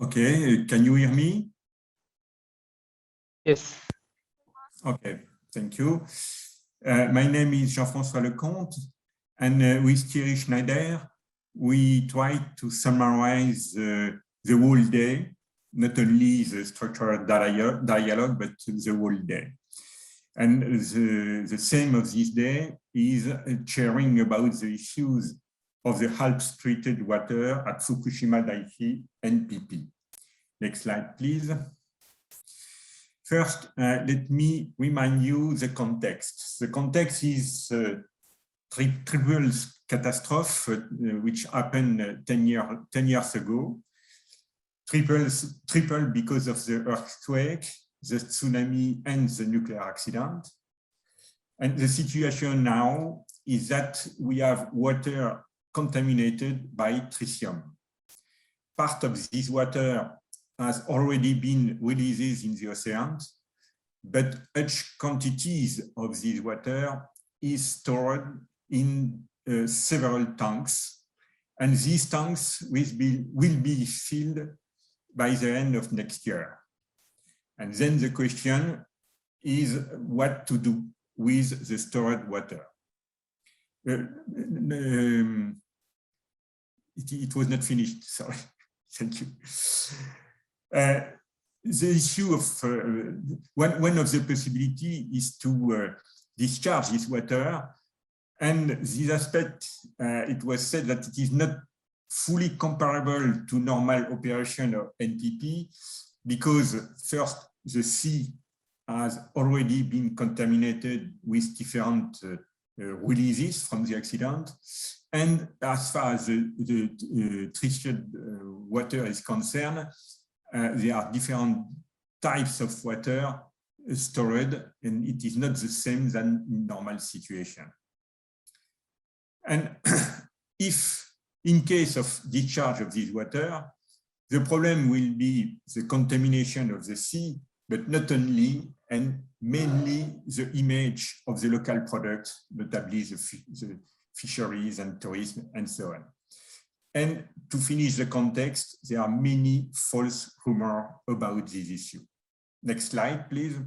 Okay, can you hear me? Yes. Okay, thank you. My name is Jean-Francois Lecomte, and with Thierry Schneider, we try to summarize the whole day, not only the structured dialogue, but the whole day. And the theme of this day is sharing about the issues of the HALPS treated water at Fukushima Daiichi NPP. Next slide, please. First, let me remind you the context. The context is triple catastrophe, which happened 10 years ago. Triple because of the earthquake, the tsunami, and the nuclear accident. And the situation now is that we have water contaminated by tritium. Part of this water has already been released in the oceans, but huge quantities of this water is stored in several tanks, and these tanks will be filled by the end of next year. And then the question is what to do with the stored water. It was not finished, sorry, thank you. The issue of one of the possibilities is to discharge this water, and this aspect, it was said that it is not fully comparable to normal operation of NPP because first the sea has already been contaminated with different releases from the accident, and as far as the treated water is concerned, there are different types of water stored, and it is not the same than in normal situation. And if in case of discharge of this water, the problem will be the contamination of the sea, but not only, and mainly the image of the local products, notably the fisheries and tourism and so on. And to finish the context, there are many false rumors about this issue. Next slide, please.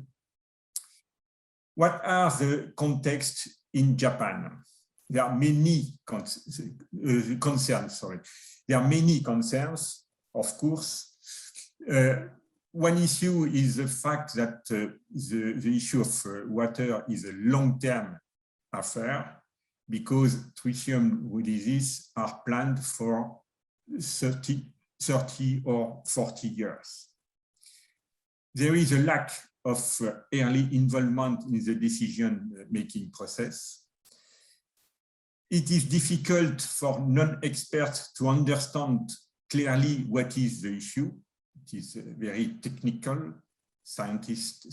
What are the contexts in Japan? There are many concerns, sorry. There are many concerns, of course. One issue is the fact that the issue of water is a long-term affair because tritium releases are planned for 30 or 40 years. There is a lack of early involvement in the decision-making process. It is difficult for non-experts to understand clearly what is the issue. It is very technical, scientific.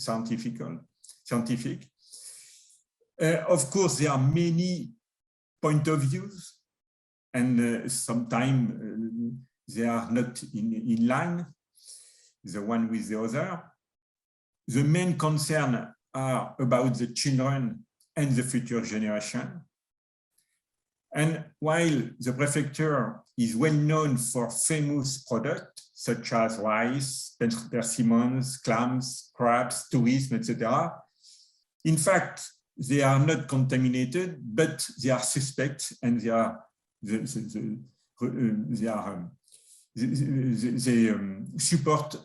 Of course, there are many point of views, and sometimes they are not in line, the one with the other. The main concerns are about the children and the future generation. And while the prefecture is well known for famous products such as rice, persimmons, clams, crabs, tourism, etc., in fact, they are not contaminated, but they are suspect and they support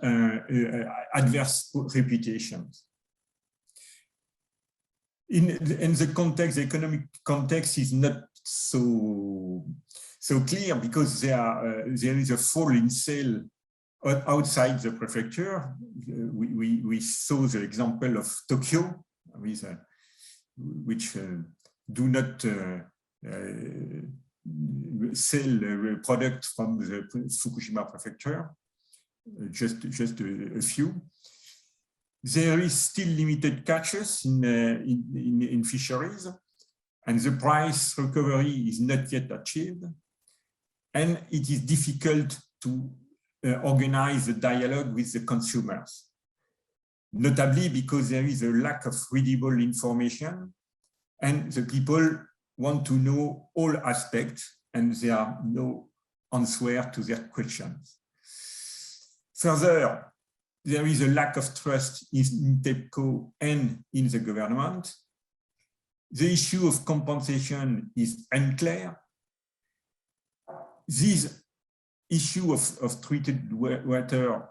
adverse reputations. In the context, the economic context is not so clear because there is a fall in sale outside the prefecture. We saw the example of Tokyo, which do not sell products from the Fukushima prefecture, just a few. There is still limited catches in fisheries, and the price recovery is not yet achieved. And it is difficult to organize a dialogue with the consumers, notably because there is a lack of readable information, and the people want to know all aspects, and there are no answers to their questions. Further, there is a lack of trust in TEPCO and in the government. The issue of compensation is unclear. This issue of treated water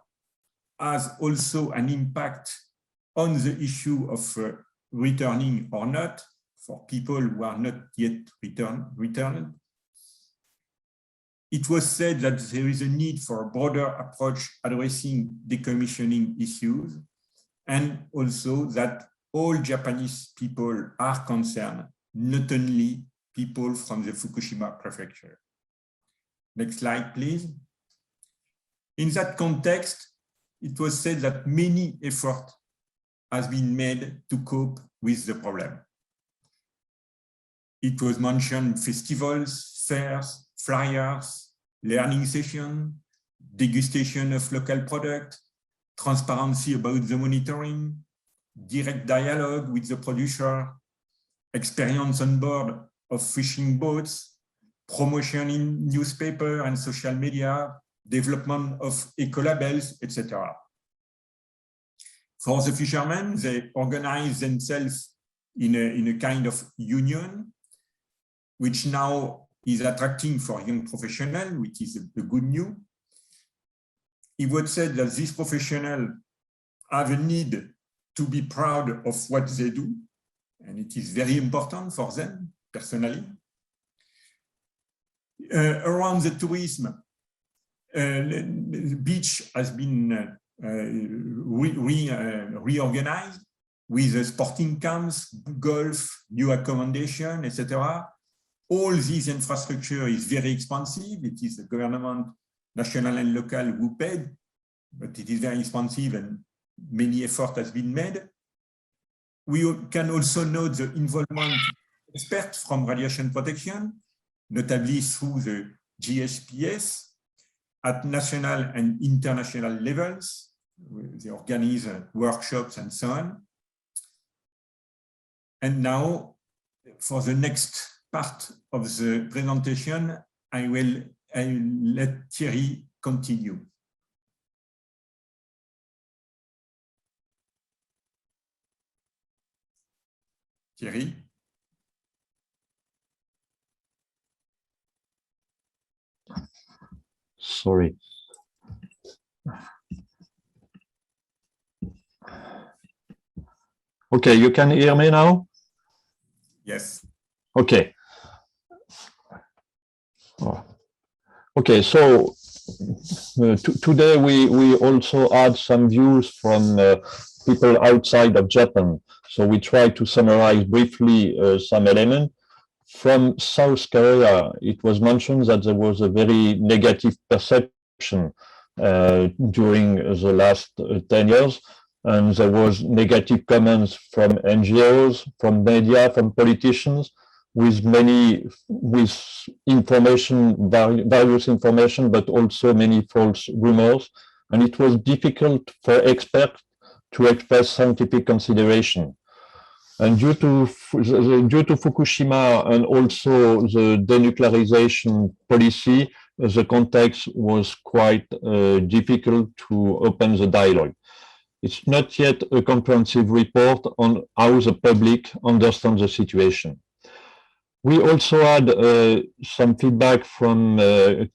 has also an impact on the issue of returning or not for people who are not yet returned. It was said that there is a need for a broader approach addressing decommissioning issues, and also that all Japanese people are concerned, not only people from the Fukushima prefecture. Next slide, please. In that context, it was said that many efforts has been made to cope with the problem. It was mentioned festivals, fairs, flyers, learning sessions, degustation of local products, transparency about the monitoring, direct dialogue with the producer, experience on board of fishing boats, promotion in newspaper and social media, development of eco-labels, etc. For the fishermen, they organize themselves in a kind of union, which now is attracting for young professionals, which is a good news. It was said that these professionals have a need to be proud of what they do, and it is very important for them personally. Around the tourism, the beach has been reorganized with sporting camps, golf, new accommodation, etc. All this infrastructure is very expensive. It is the government, national and local, who paid, but it is very expensive and many effort has been made. We can also note the involvement of experts from radiation protection, notably through the GSPS at national and international levels. They organize workshops and so on. And now, for the next part of the presentation, I will let Thierry continue. Thierry? Sorry. Okay, you can hear me now? Yes. Okay. Okay, so today we also had some views from people outside of Japan. So we try to summarize briefly some elements. From South Korea, it was mentioned that there was a very negative perception during the last 10 years, and there was negative comments from NGOs, from media, from politicians, with information, various information, but also many false rumors. And it was difficult for experts to express scientific consideration. And due to Fukushima and also the denuclearization policy, the context was quite difficult to open the dialogue. It's not yet a comprehensive report on how the public understands the situation. We also had some feedback from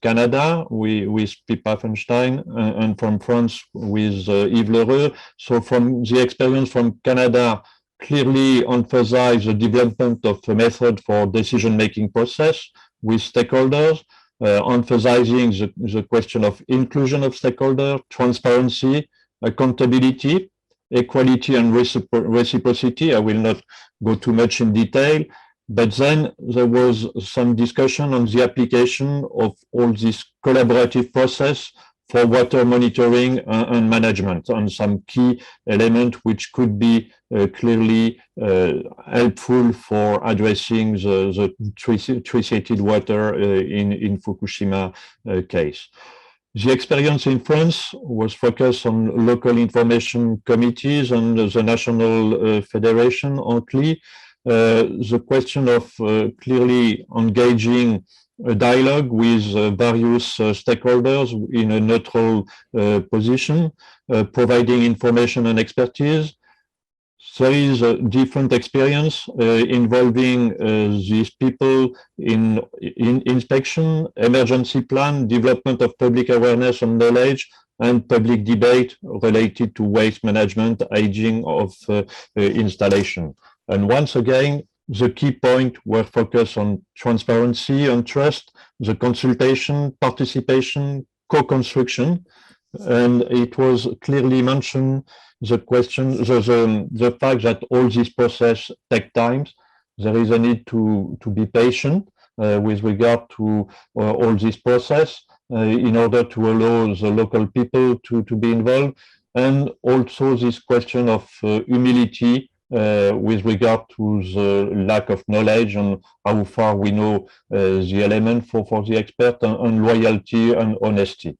Canada with Pippa Feinstein and from France with Yves Lheureux. So from the experience from Canada, clearly emphasize the development of a method for decision-making process with stakeholders, emphasizing the question of inclusion of stakeholders, transparency, accountability, equality and reciprocity. I will not go too much in detail, but then there was some discussion on the application of all this collaborative process for water monitoring and management, and some key elements which could be clearly helpful for addressing the treated water in Fukushima case. The experience in France was focused on local information committees and the National Federation only. The question of clearly engaging a dialogue with various stakeholders in a neutral position, providing information and expertise. There is a different experience involving these people in inspection, emergency plan, development of public awareness and knowledge, and public debate related to waste management, aging of installation. And once again, the key point were focused on transparency and trust, the consultation, participation, co-construction, and it was clearly mentioned the question, the fact that all this process take time. There is a need to be patient with regard to all this process in order to allow the local people to be involved, and also this question of humility with regard to the lack of knowledge and how far we know the element for the expert, and loyalty and honesty.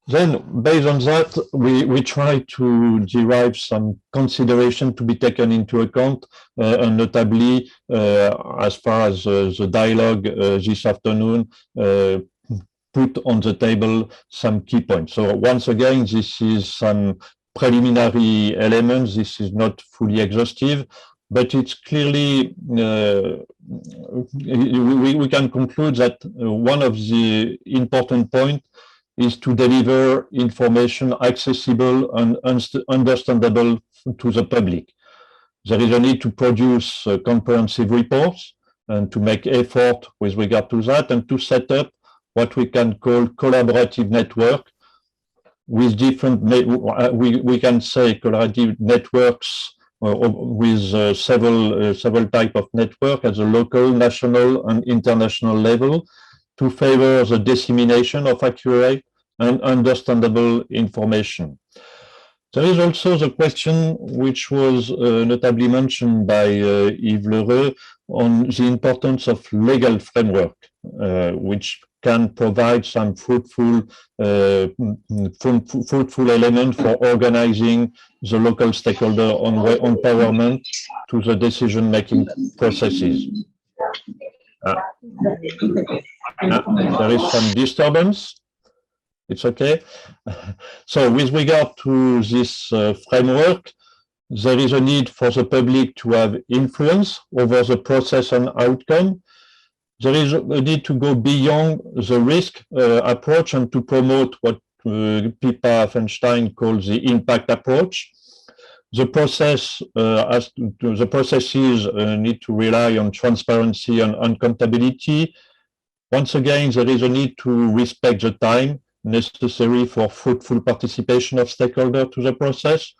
Then, based on that, we try to derive some consideration to be taken into account, and notably, as far as the dialogue this afternoon, put on the table some key points. So once again, this is some preliminary elements. This is not fully exhaustive, but it's clearly, we can conclude that one of the important points is to deliver information accessible and understandable to the public. There is a need to produce comprehensive reports and to make effort with regard to that, and to set up what we can call collaborative network with different, we can say collaborative networks with several type of network at the local, national, and international level, to favor the dissemination of accurate and understandable information. There is also the question, which was notably mentioned by Yves Lheureux, on the importance of legal framework, which can provide some fruitful element for organizing the local stakeholder empowerment to the decision-making processes. There is some disturbance. It's okay. So with regard to this framework, there is a need for the public to have influence over the process and outcome. There is a need to go beyond the risk approach and to promote what Pippa Feinstein calls the impact approach. The processes need to rely on transparency and accountability. Once again, there is a need to respect the time necessary for fruitful participation of stakeholders to the process,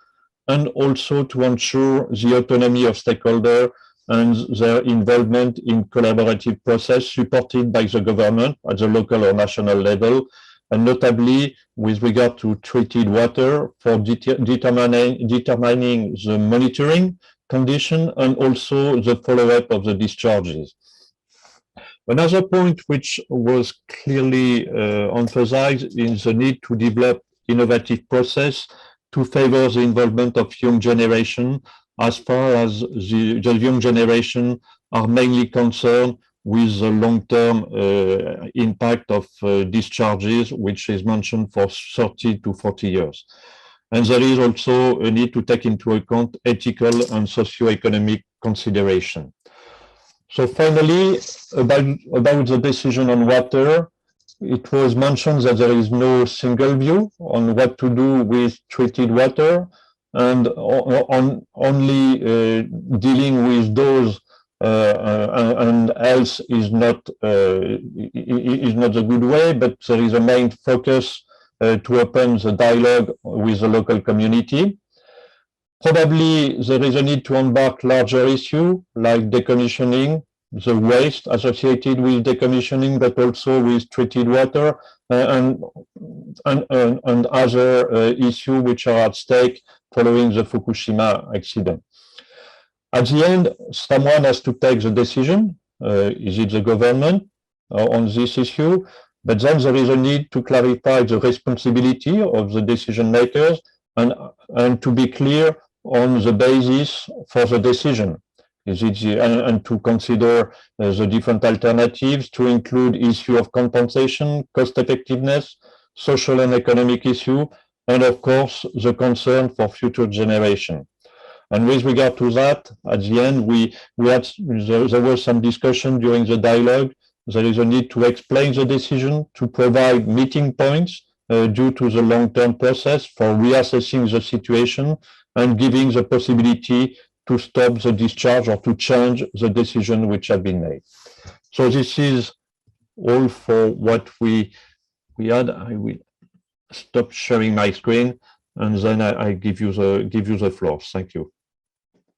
and also to ensure the autonomy of stakeholders and their involvement in collaborative process supported by the government at the local or national level, and notably with regard to treated water for determining the monitoring condition and also the follow-up of the discharges. Another point which was clearly emphasized is the need to develop innovative process to favor the involvement of young generation, as far as the young generation are mainly concerned with the long-term impact of discharges, which is mentioned for 30 to 40 years. And there is also a need to take into account ethical and socio-economic consideration. So finally, about the decision on water, it was mentioned that there is no single view on what to do with treated water, and on only dealing with those and else is not the good way, but there is a main focus to open the dialogue with the local community. Probably there is a need to embark larger issues like decommissioning, the waste associated with decommissioning, but also with treated water and other issues which are at stake following the Fukushima accident. At the end, someone has to take the decision. Is it the government on this issue? But then there is a need to clarify the responsibility of the decision makers and to be clear on the basis for the decision. And to consider the different alternatives, to include issue of compensation, cost effectiveness, social and economic issue, and of course, the concern for future generation. And with regard to that, at the end, there was some discussion during the dialogue. There is a need to explain the decision, to provide meeting points due to the long-term process for reassessing the situation and giving the possibility to stop the discharge or to change the decision which have been made. So this is all for what we had. I will stop sharing my screen and then I give you the floor. Thank you.